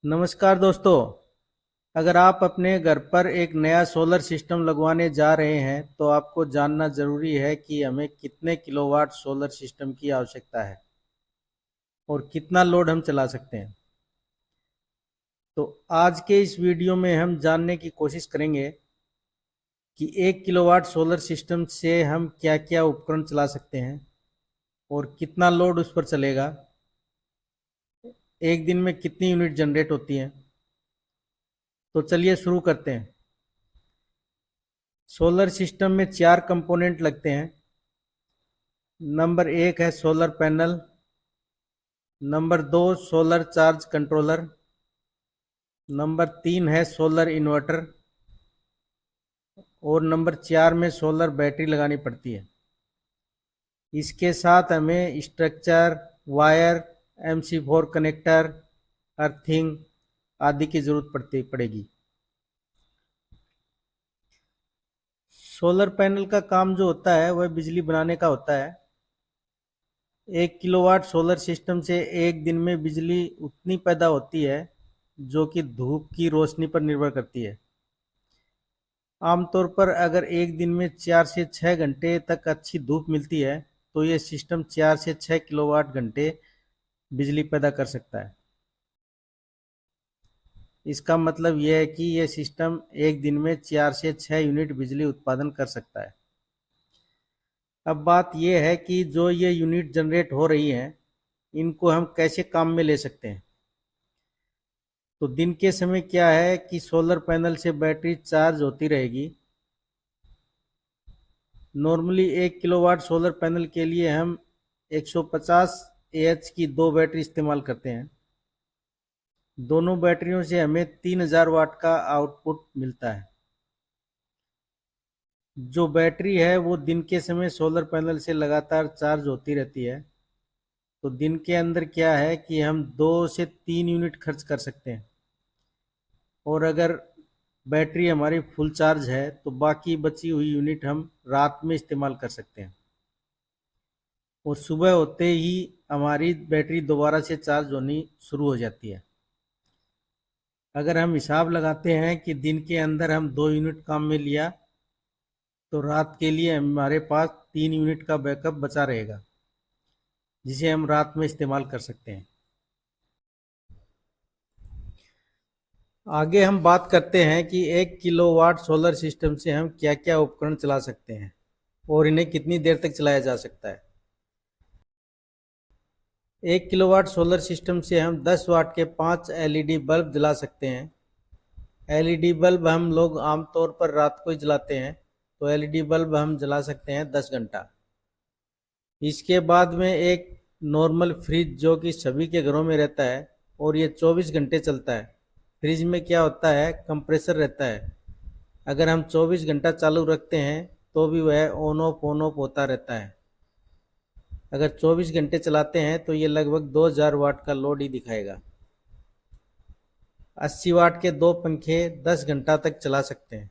नमस्कार दोस्तों। अगर आप अपने घर पर एक नया सोलर सिस्टम लगवाने जा रहे हैं तो आपको जानना ज़रूरी है कि हमें कितने किलोवाट सोलर सिस्टम की आवश्यकता है और कितना लोड हम चला सकते हैं। तो आज के इस वीडियो में हम जानने की कोशिश करेंगे कि 1 किलोवाट सोलर सिस्टम से हम क्या क्या उपकरण चला सकते हैं और कितना लोड उस पर चलेगा, एक दिन में कितनी यूनिट जनरेट होती हैं। तो चलिए शुरू करते हैं। सोलर सिस्टम में 4 कंपोनेंट लगते हैं। नंबर 1 है solar panel, number 2 solar charge controller, number 3 है सोलर इन्वर्टर और नंबर 4 में सोलर बैटरी लगानी पड़ती है। इसके साथ हमें structure, wire, MC4 connector, earthing आदि की ज़रूरत पड़ेगी। सोलर पैनल का काम जो होता है वह बिजली बनाने का होता है। 1 किलोवाट सोलर सिस्टम से एक दिन में बिजली उतनी पैदा होती है जो कि धूप की रोशनी पर निर्भर करती है। आमतौर पर अगर एक दिन में 4 से 6 घंटे तक अच्छी धूप मिलती है तो ये सिस्टम 4 से 6 किलोवाट घंटे बिजली पैदा कर सकता है। इसका मतलब यह है कि यह सिस्टम एक दिन में 4 से 6 यूनिट बिजली उत्पादन कर सकता है। अब बात यह है कि जो ये यूनिट जनरेट हो रही हैं इनको हम कैसे काम में ले सकते हैं। तो दिन के समय क्या है कि सोलर पैनल से बैटरी चार्ज होती रहेगी। नॉर्मली 1 किलोवाट सोलर पैनल के लिए हम 150 AH की 2 बैटरी इस्तेमाल करते हैं। दोनों बैटरियों से हमें 3000 वाट का आउटपुट मिलता है। जो बैटरी है वो दिन के समय सोलर पैनल से लगातार चार्ज होती रहती है। तो दिन के अंदर क्या है कि हम 2 से 3 यूनिट खर्च कर सकते हैं और अगर बैटरी हमारी फुल चार्ज है तो बाकी बची हुई यूनिट हम रात में इस्तेमाल कर सकते हैं और सुबह होते ही हमारी बैटरी दोबारा से चार्ज होनी शुरू हो जाती है। अगर हम हिसाब लगाते हैं कि दिन के अंदर हम 2 यूनिट काम में लिया तो रात के लिए हमारे पास 3 यूनिट का बैकअप बचा रहेगा जिसे हम रात में इस्तेमाल कर सकते हैं। आगे हम बात करते हैं कि 1 किलोवाट सोलर सिस्टम से हम क्या क्या उपकरण चला सकते हैं और इन्हें कितनी देर तक चलाया जा सकता है। 1 किलोवाट सोलर सिस्टम से हम 10 वाट के 5 LED बल्ब जला सकते हैं। LED बल्ब हम लोग आमतौर पर रात को ही जलाते हैं तो LED बल्ब हम जला सकते हैं 10 घंटा। इसके बाद में एक नॉर्मल फ्रिज जो कि सभी के घरों में रहता है और ये 24 घंटे चलता है। फ्रिज में क्या होता है, कंप्रेसर रहता है। अगर हम 24 घंटा चालू रखते हैं तो भी वह ऑन ऑफ होता रहता है। अगर 24 घंटे चलाते हैं तो ये लगभग 2000 वाट का लोड ही दिखाएगा। 80 वाट के 2 पंखे 10 घंटा तक चला सकते हैं।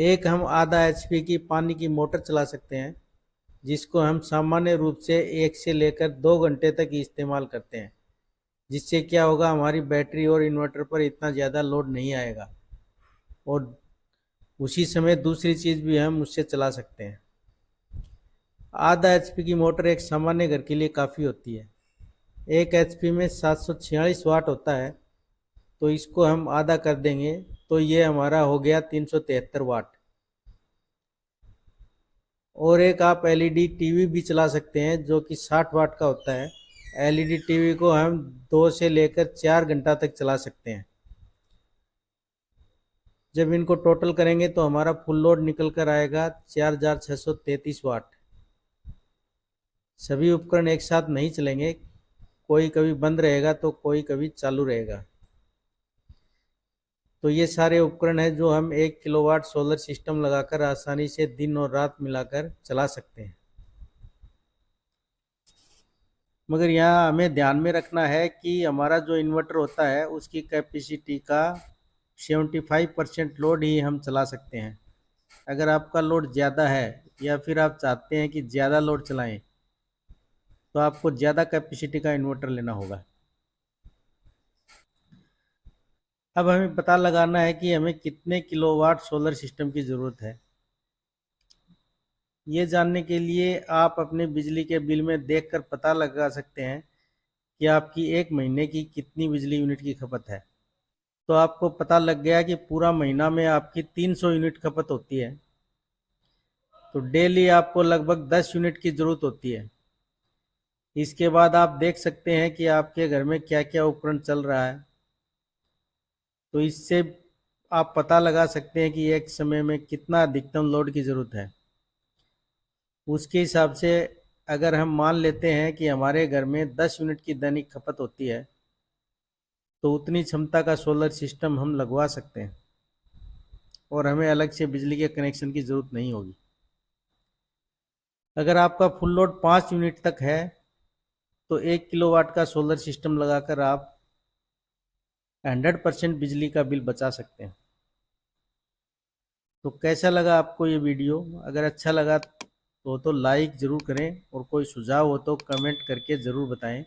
एक हम आधा HP की पानी की मोटर चला सकते हैं जिसको हम सामान्य रूप से 1 से लेकर 2 घंटे तक ही इस्तेमाल करते हैं, जिससे क्या होगा, हमारी बैटरी और इन्वर्टर पर इतना ज़्यादा लोड नहीं आएगा और उसी समय दूसरी चीज़ भी हम उससे चला सकते हैं। आधा HP की मोटर एक सामान्य घर के लिए काफ़ी होती है। 1 HP में 746 वाट होता है तो इसको हम आधा कर देंगे तो ये हमारा हो गया 373 वाट। और एक आप LED टीवी भी चला सकते हैं जो कि 60 वाट का होता है। LED टीवी को हम 2 से लेकर 4 घंटा तक चला सकते हैं। जब इनको टोटल करेंगे तो हमारा फुल लोड निकल कर आएगा 4633 वाट। सभी उपकरण एक साथ नहीं चलेंगे, कोई कभी बंद रहेगा तो कोई कभी चालू रहेगा। तो ये सारे उपकरण हैं जो हम 1 किलोवाट सोलर सिस्टम लगाकर आसानी से दिन और रात मिलाकर चला सकते हैं। मगर यहाँ हमें ध्यान में रखना है कि हमारा जो इन्वर्टर होता है उसकी कैपेसिटी का 75% लोड ही हम चला सकते हैं। अगर आपका लोड ज़्यादा है या फिर आप चाहते हैं कि ज़्यादा लोड चलाएं तो आपको ज़्यादा कैपेसिटी का इन्वर्टर लेना होगा। अब हमें पता लगाना है कि हमें कितने किलोवाट सोलर सिस्टम की ज़रूरत है। ये जानने के लिए आप अपने बिजली के बिल में देखकर पता लगा सकते हैं कि आपकी एक महीने की कितनी बिजली यूनिट की खपत है। तो आपको पता लग गया कि पूरा महीना में आपकी 300 यूनिट खपत होती है, तो डेली आपको लगभग 10 यूनिट की ज़रूरत होती है। इसके बाद आप देख सकते हैं कि आपके घर में क्या क्या उपकरण चल रहा है, तो इससे आप पता लगा सकते हैं कि एक समय में कितना अधिकतम लोड की ज़रूरत है। उसके हिसाब से अगर हम मान लेते हैं कि हमारे घर में 10 यूनिट की दैनिक खपत होती है, तो उतनी क्षमता का सोलर सिस्टम हम लगवा सकते हैं और हमें अलग से बिजली के कनेक्शन की ज़रूरत नहीं होगी। अगर आपका फुल लोड 5 यूनिट तक है तो 1 किलोवाट का सोलर सिस्टम लगाकर आप 100% बिजली का बिल बचा सकते हैं। तो कैसा लगा आपको ये वीडियो? अगर अच्छा लगा तो लाइक ज़रूर करें और कोई सुझाव हो तो कमेंट करके ज़रूर बताएं।